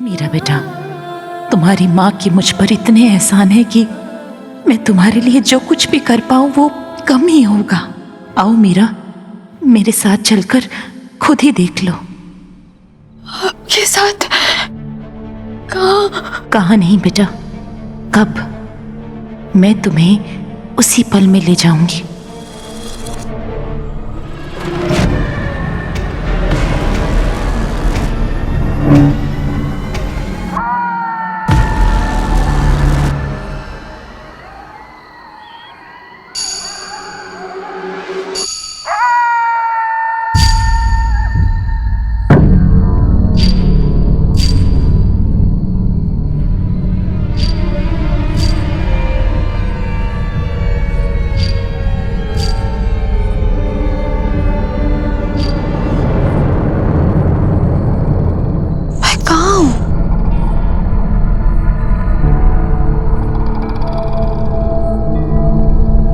मेरा बेटा, तुम्हारी माँ की मुझ पर इतने एहसान है कि मैं तुम्हारे लिए जो कुछ भी कर पाऊं वो कम ही होगा। आओ मीरा, मेरे साथ चलकर खुद ही देख लो। आपके साथ? कहाँ? कहाँ नहीं बेटा, कब? मैं तुम्हें उसी पल में ले जाऊंगी।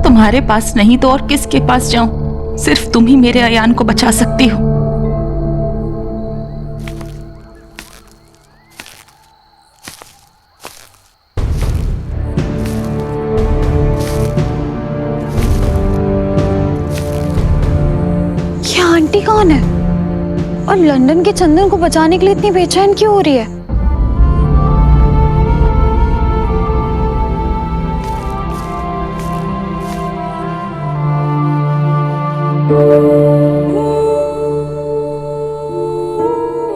तुम्हारे पास नहीं तो और किसके पास जाऊं? सिर्फ तुम ही मेरे अयान को बचा सकती हो। ये आंटी कौन है और लंदन के चंदन को बचाने के लिए इतनी बेचैन क्यों हो रही है?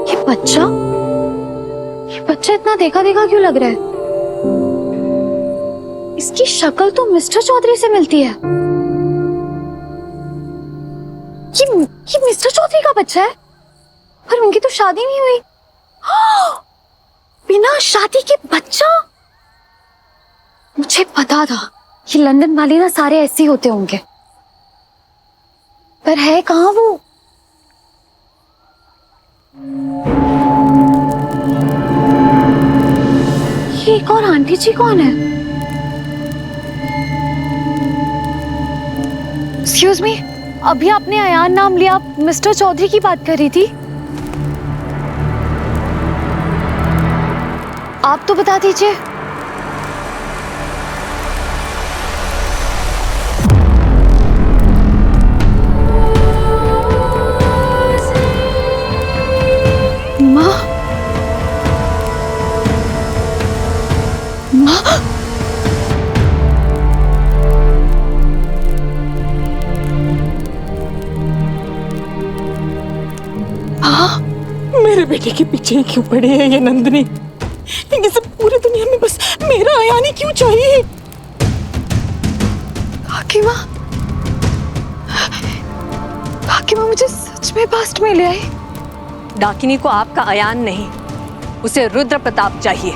ये बच्चा इतना देखा देखा क्यों लग रहा है? इसकी शक्ल तो मिस्टर चौधरी से मिलती है। ये मिस्टर चौधरी का बच्चा है, पर उनकी तो शादी नहीं हुई। बिना शादी के बच्चा? मुझे पता था कि लंदन वाले ना सारे ऐसे ही होते होंगे, पर है कहाँ वो? ये एक और आंटी जी कौन है? एक्सक्यूज मी, अभी आपने अयान नाम लिया, आप मिस्टर चौधरी की बात कर रही थी। आप तो बता दीजिए। माँ, माँ, मेरे बेटे के पीछे क्यों पड़े है ये नंदिनी? इसे पूरी दुनिया में बस मेरा अयान ही क्यों चाहिए? काकी माँ, मुझे सच में पास्ट में ले आई। डाकिनी को आपका अयान नहीं, उसे रुद्र प्रताप चाहिए।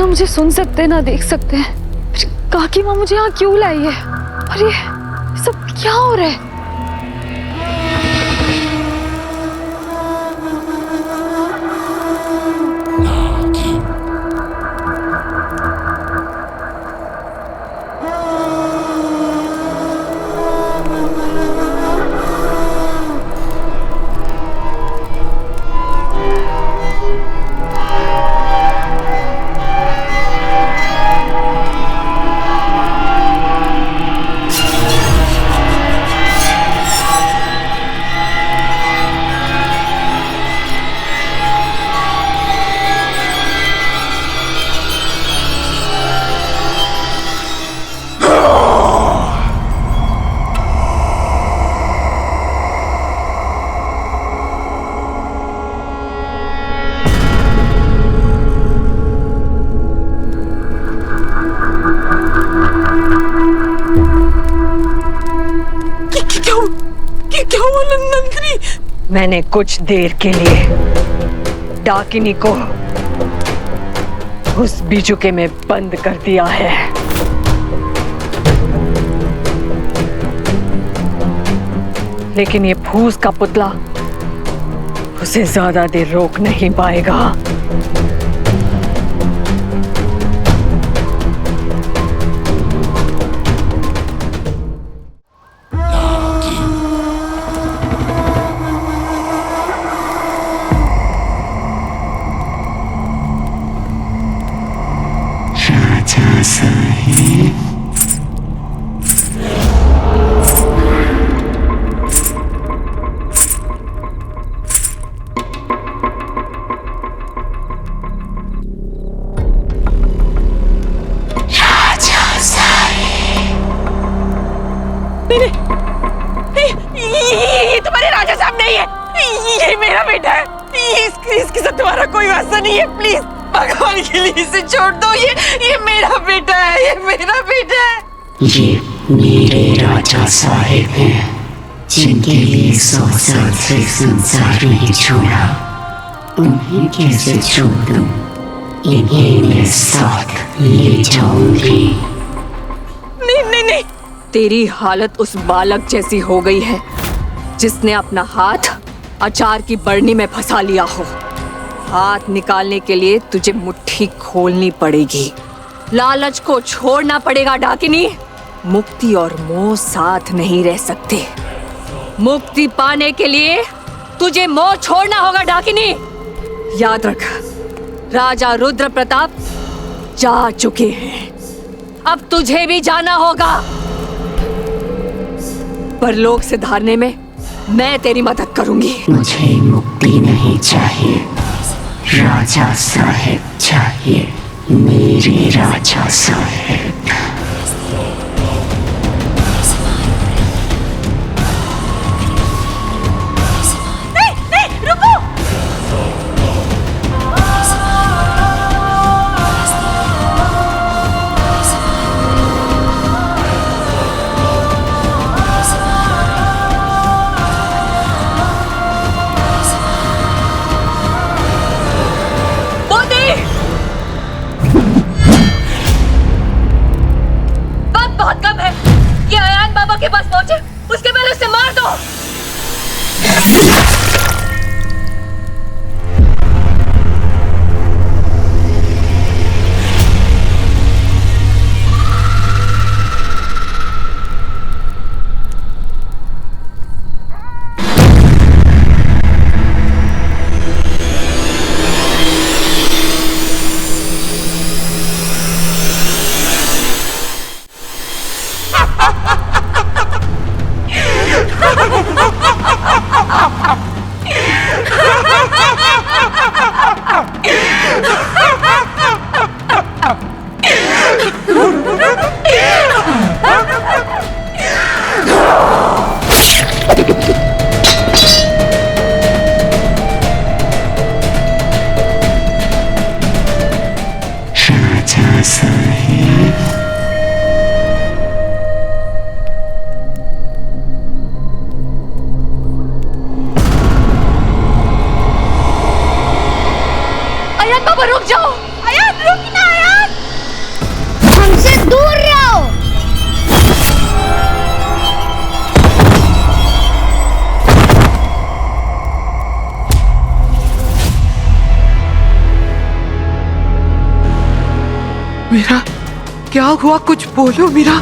मुझे सुन सकते हैं ना देख सकते हैं। फिर काकी माँ मुझे यहाँ क्यों लाई है? और ये सब क्या हो रहा है? क्या हुआ नंदिनी? मैंने कुछ देर के लिए डाकिनी को उस बीजुके में बंद कर दिया है। लेकिन ये फूस का पुतला उसे ज्यादा देर रोक नहीं पाएगा। ये तुम्हारे राजा साहब नहीं है, ये मेरा बेटा है। इसके साथ तुम्हारा कोई वास्ता नहीं है। प्लीज भगवान के लिए इसे छोड़ दो। ये मेरा बेटा है, ये मेरा बेटा है। ये मेरे राजा साहिब हैं, जिनके लिए 100 साल से संसार नहीं छोड़ा। उन्हें कैसे छोड़ दूं? इन्हें मैं साथ ले जाऊंगी। नहीं। तेरी हालत उस बालक जैसी हो गई है जिसने अपना हाथ अचार की बरनी में फंसा लिया हो। हाथ निकालने के लिए तुझे मुट्ठी खोलनी पड़ेगी। लालच को छोड़ना पड़ेगा डाकिनी। मुक्ति और मोह साथ नहीं रह सकते। मुक्ति पाने के लिए तुझे मोह छोड़ना होगा डाकिनी। याद रख, राजा रुद्र प्रताप जा चुके हैं, अब तुझे भी जाना होगा। परलोक से धारने में मैं तेरी मदद करूंगी। मुझे मुक्ति नहीं चाहिए, राजा साहिब चाहिए, मेरे राजा साहिब। के पास पहुंचे उसके पहले उसे मार दो। क्या हुआ? कुछ बोलो मीरा।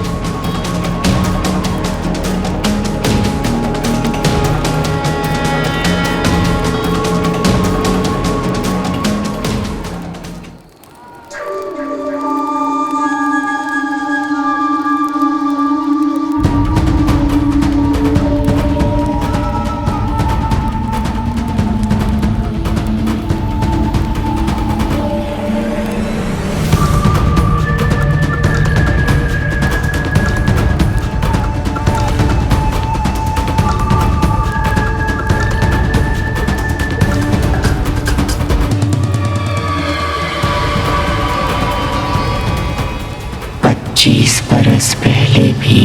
बरस पहले भी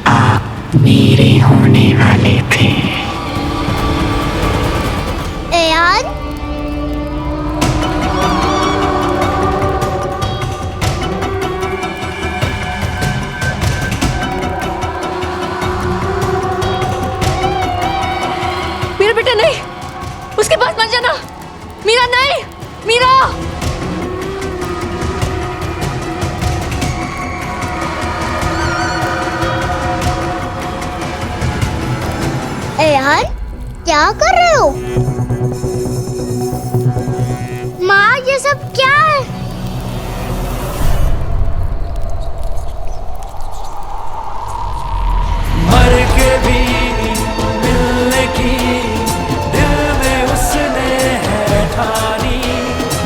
आप मेरे होने वाले थे। यार मेरा बेटा नहीं, उसके पास मत जाना। मीरा नहीं, मीरा। यार क्या कर रहे हो? माँ ये सब क्या है? मर के भी मिलने की दिल में उसने है ठानी,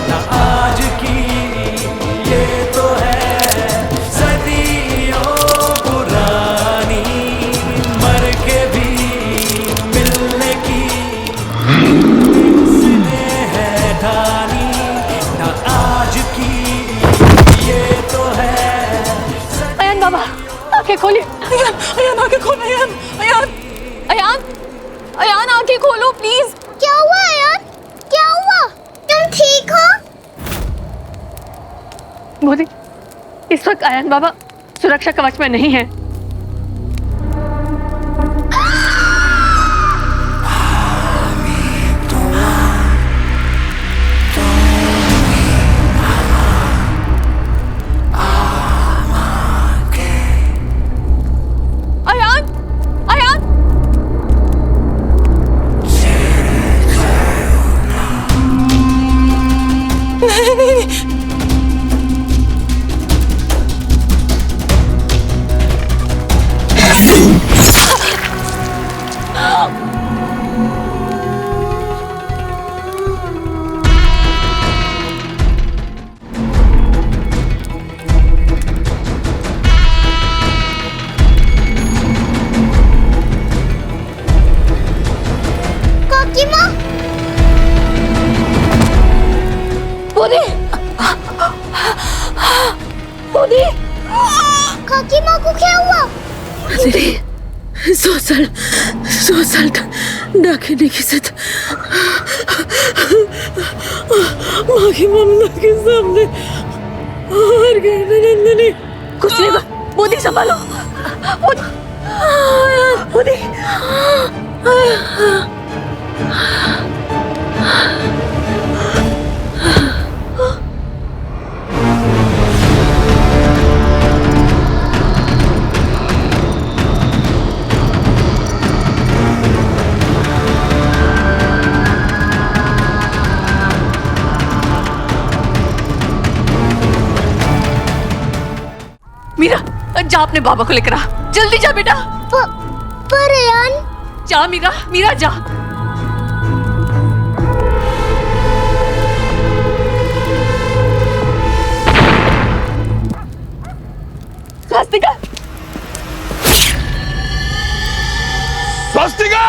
ना आज की ये तो है सदियों पुरानी। मर के भी मिलने की उसने है ठानी, ना आज की ये तो है। अयान बाबा आंखें खोलिए। अयान आंखें खोलो। अयान अयान आंखें खोलो प्लीज। क्या हुआ यार? क्या हुआ? तुम ठीक हो? मोदी, इस वक्त अयान बाबा सुरक्षा कवच में नहीं है। काकी माँ को क्या हुआ? सोशल डाकिनी के साथ माँ की ममता के सामने और नंदिनी कुछ नहीं, मोदी संभालो। मोदी मीरा, जा अपने बाबा को लेकर आ। जल्दी जा बेटा। पर अयान। जा मीरा, मीरा जा। स्वस्तिका, स्वस्तिका!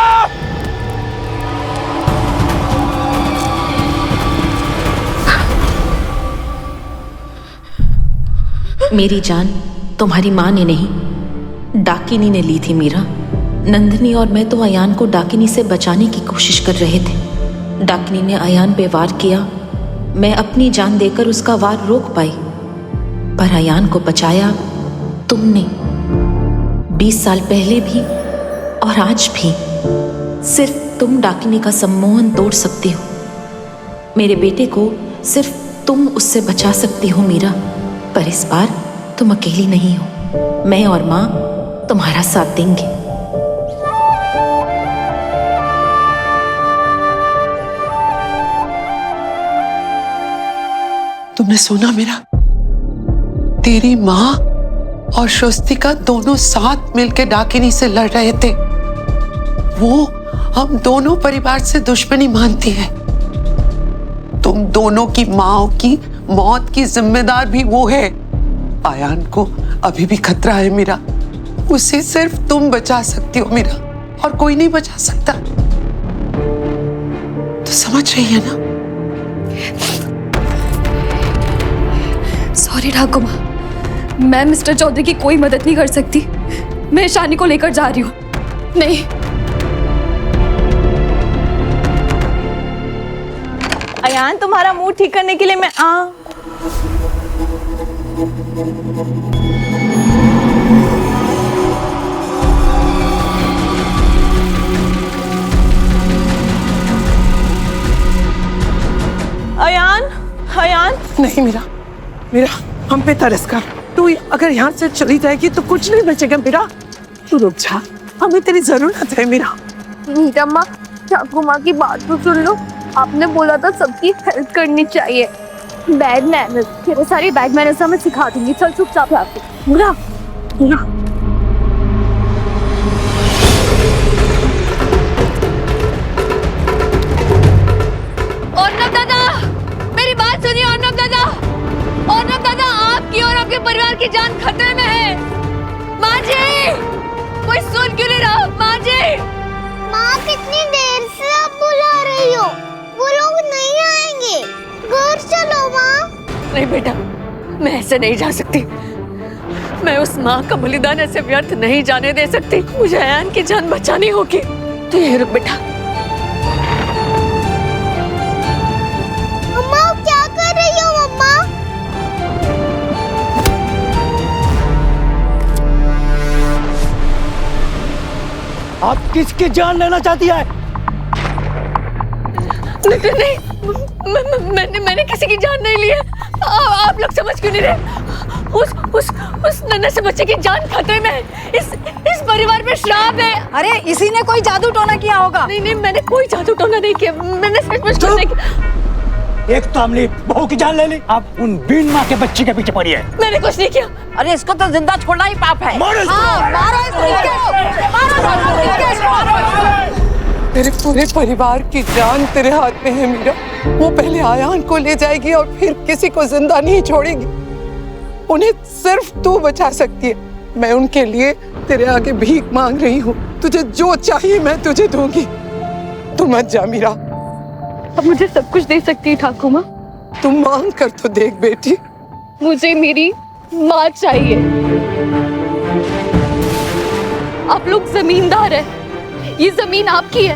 मेरी जान तुम्हारी माँ ने नहीं, डाकिनी ने ली थी मीरा। नंदिनी और मैं तो अयान को डाकिनी से बचाने की कोशिश कर रहे थे। डाकिनी ने अयान पे वार किया, मैं अपनी जान देकर उसका वार रोक पाई, पर अयान को बचाया तुमने। 20 साल पहले भी और आज भी सिर्फ तुम डाकिनी का सम्मोहन तोड़ सकती हो। मेरे बेटे को सिर्फ तुम उससे बचा सकती हो मीरा। पर इस बार तुम अकेली नहीं हो। मैं और माँ तुम्हारा साथ देंगे। तुमने सुना मेरा? तेरी माँ और स्वस्तिका दोनों साथ मिलकर डाकिनी से लड़ रहे थे। वो हम दोनों परिवार से दुश्मनी मानती है। तुम दोनों की माँ की मौत की जिम्मेदार भी वो है। आयान को अभी भी खतरा है मीरा। उसे सिर्फ तुम बचा सकती हो मीरा, और कोई नहीं बचा सकता। तो समझ रही है ना? सॉरी ठाकुर माँ, मैं मिस्टर चौधरी की कोई मदद नहीं कर सकती। मैं ईशानी को लेकर जा रही हूँ। नहीं, अयान, तुम्हारा मूड ठीक करने के लिए मैं अयान, अयान। नहीं मीरा, मीरा हम पे तरस कर। तू अगर यहाँ से चली जाएगी तो कुछ नहीं बचेगा मीरा। तू रुक जा, हमें तेरी जरूरत है मीरा। मीरा माँ, ठाकुर माँ की बात तो सुन लो। आपने बोला था सबकी हेल्प करनी चाहिए। बैड मैनर्स, तेरे सारी बैड मैनर्स मैं सिखा दूंगी। चल चुपचाप आके। मीरा, मीरा। अर्नब दादा, मेरी बात सुनिए। अर्नब दादा, अर्नब दादा, आपकी और आपके परिवार की जान खतरे में है। माँ जी, कोई सुन क्यों नहीं रहा? माँ जी। माँ, कितनी देर से आप बुला रही हो? वो लोग नहीं आएंगे। घर चलो माँ। नहीं बेटा, मैं ऐसे नहीं जा सकती। मैं उस माँ का बलिदान ऐसे व्यर्थ नहीं जाने दे सकती। मुझे अयान की जान बचानी होगी। तो ये रुक बेटा। मम्मा, क्या कर रही हो मम्मा? आप किसकी जान लेना चाहती है? नहीं, मैंने किसी की जान नहीं ली है। आप लोग समझ क्यों नहीं रहे? उस नन्हे से बच्चे की जान खतरे में है। इस परिवार में श्राप है। अरे, इसी ने कोई जादू टोना किया होगा। नहीं, मैंने कोई जादू टोना नहीं किया। मैंने सच नहीं किया। एक तो हमने बहू की जान ले ली, अब उन बीन माँ के बच्चे के पीछे पड़ी है। मैंने कुछ नहीं किया। अरे, इसको तो जिंदा छोड़ना ही पाप है। मारो इसको। मारो इसको। तेरे पूरे परिवार की जान तेरे हाथ में है मीरा। वो पहले आयान को ले जाएगी और फिर किसी को जिंदा नहीं छोड़ेगी। उन्हें सिर्फ तू बचा सकती है। मैं उनके लिए तेरे आगे भीख मांग रही हूँ। तुझे जो चाहिए मैं तुझे दूंगी। तू मत जा मीरा। अब मुझे सब कुछ दे सकती है ठाकुर माँ। तू मांग कर तो देख बेटी। मुझे मेरी माँ चाहिए। आप लोग जमींदार हैं। ये जमीन आपकी है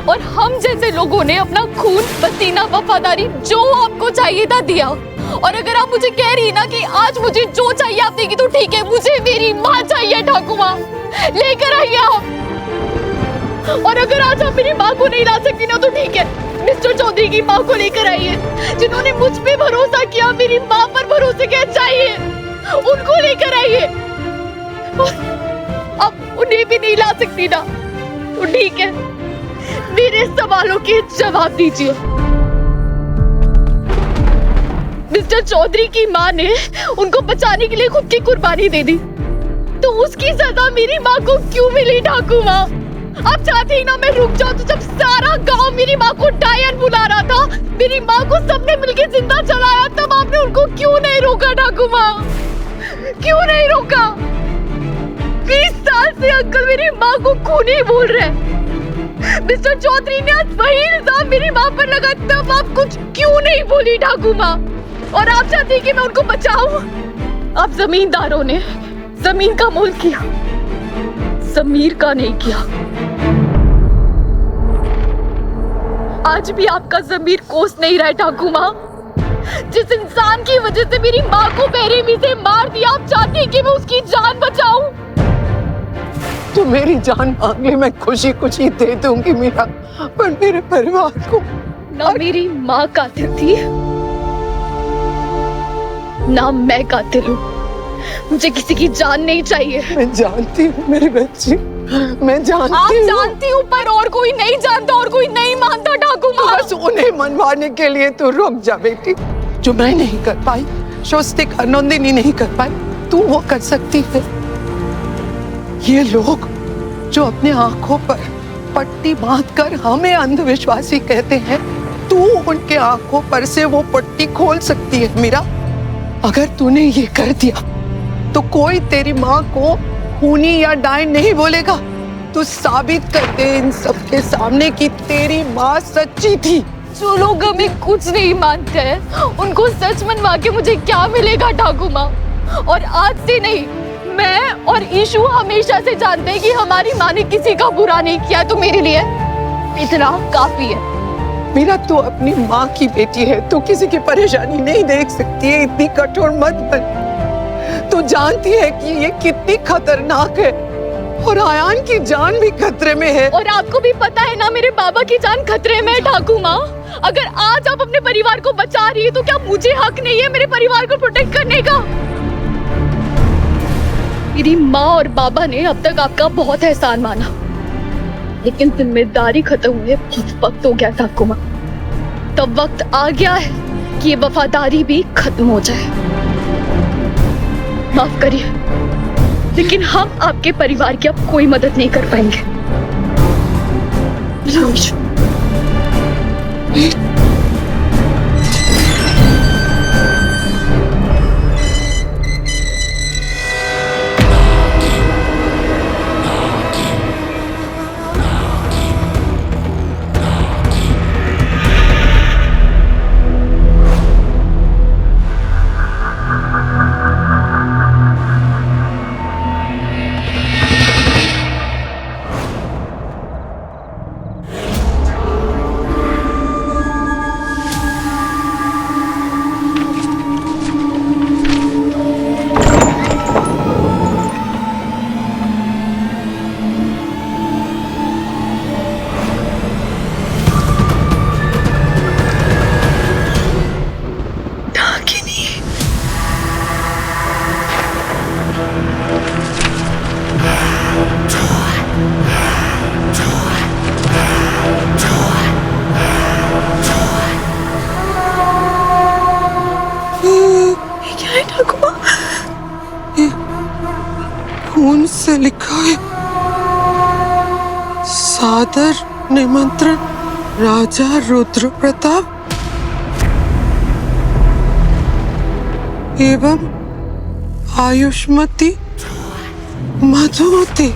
और हम जैसे लोगों ने अपना खून, पसीना, वफादारी जो आपको चाहिए था दिया। और अगर आप मुझे कह रही ना कि आज मुझे जो चाहिए आप देगी, तो ठीक है। मुझे मेरी माँ चाहिए ठाकुर माँ। लेकर आइए आप। और अगर आज आप मेरी माँ को नहीं ला सकती ना, तो ठीक है, मिस्टर चौधरी की माँ को लेकर आइए, जिन्होंने मुझ पे भरोसा किया। मेरी माँ पर भरोसे क्या चाहिए, उनको लेकर आइए। अब उन्हें भी नहीं ला सकती ना, तो ठीक है, मेरे सवालों के जवाब दीजिए। मिस्टर चौधरी की माँ ने उनको बचाने के लिए खुद की कुर्बानी दे दी, तो उसकी सजा मेरी माँ को क्यों मिली ठाकुर माँ? आप चाहती ही ना मैं रुक जाऊं, तो जब सारा गांव मेरी माँ को डायन बुला रहा था, मेरी माँ को सबने मिलकर जिंदा जलाया, तब आपने उनको क्यों नहीं रोका ठाकुर माँ? क्यों नहीं रोका? 20 साल से अंकल मेरी माँ को खूनी बोल रहे हैं। मिस्टर चौधरी ने आज वही इल्जाम मेरी माँ पर लगा, तब आप कुछ क्यों नहीं बोली ठाकुर माँ? और आप चाहती कि मैं उनको बचाऊं? आप जमींदारों ने जमीन का मोल किया, जमीर का नहीं किया। आज भी आपका जमीर कोस नहीं रहा ठाकुर माँ। जिस इंसान की वजह से मेरी माँ को बेरहमी से मार दिया, आप चाहती कि मैं उसकी जान बचाऊं? तो मेरी जान मांग ले, मैं खुशी खुशी दे दूंगी मीरा, पर मेरे परिवार को। ना मेरी माँ कातिल थी, ना मैं कातिल हूँ। मुझे किसी की जान नहीं चाहिए। मैं जानती हूँ मेरी बच्ची, मैं आप जानती हूँ। जानती हूँ पर और कोई नहीं जानता और कोई नहीं मानता ठाकुर माँ। बस उन्हें मनवाने के लिए तू रुक जा बेटी। जो मैं नहीं कर पाई, स्वस्तिका नंदिनी नहीं कर पाई, तू वो कर सकती है। ये लोग जो अपने आंखों पर पट्टी बांधकर हमें अंधविश्वासी कहते हैं, तू उनके आंखों पर से वो पट्टी खोल सकती है मीरा। अगर तूने ये कर दिया तो कोई तेरी माँ को खूनी या डायन नहीं बोलेगा। तू साबित कर दे इन सबके सामने कि तेरी माँ सच्ची थी। जो लोग हमें कुछ नहीं मानते हैं, उनको सच मनवा के मुझे क्या मिलेगा ठाकुर माँ? और आज से नहीं, मैं और ईशु हमेशा से जानते हैं कि हमारी माँ ने किसी का बुरा नहीं किया। तो मेरे लिए इतना काफी है। मीरा, तू अपनी माँ की बेटी है, तू किसी की परेशानी नहीं देख सकती है। इतनी कठोर मत बन। तू जानती है कि ये कितनी खतरनाक है और आयान की जान भी खतरे में है। और आपको भी पता है ना, मेरे बाबा की जान खतरे में है ठाकुर माँ। अगर आज आप अपने परिवार को बचा रही है तो क्या मुझे हक नहीं है मेरे परिवार को प्रोटेक्ट करने का? मेरी माँ और बाबा ने अब तक आपका बहुत एहसान माना, लेकिन जिम्मेदारी खत्म हुए बहुत वक्त हो गया ठाकुर माँ। तब वक्त आ गया है कि ये वफादारी भी खत्म हो जाए। माफ करिए, लेकिन हम आपके परिवार की अब कोई मदद नहीं कर पाएंगे। खून से लिखा है, सादर निमंत्रण राजा रुद्र प्रताप एवं आयुष्मती मधुमती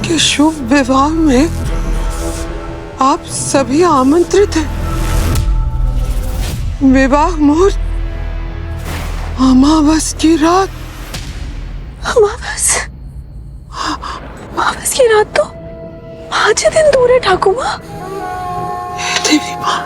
के शुभ विवाह में आप सभी आमंत्रित हैं। विवाह मुहूर्त अमावस की रात। अमावस की रात तो 5 दिन दूर है ठाकुर माँ। देवी माँ,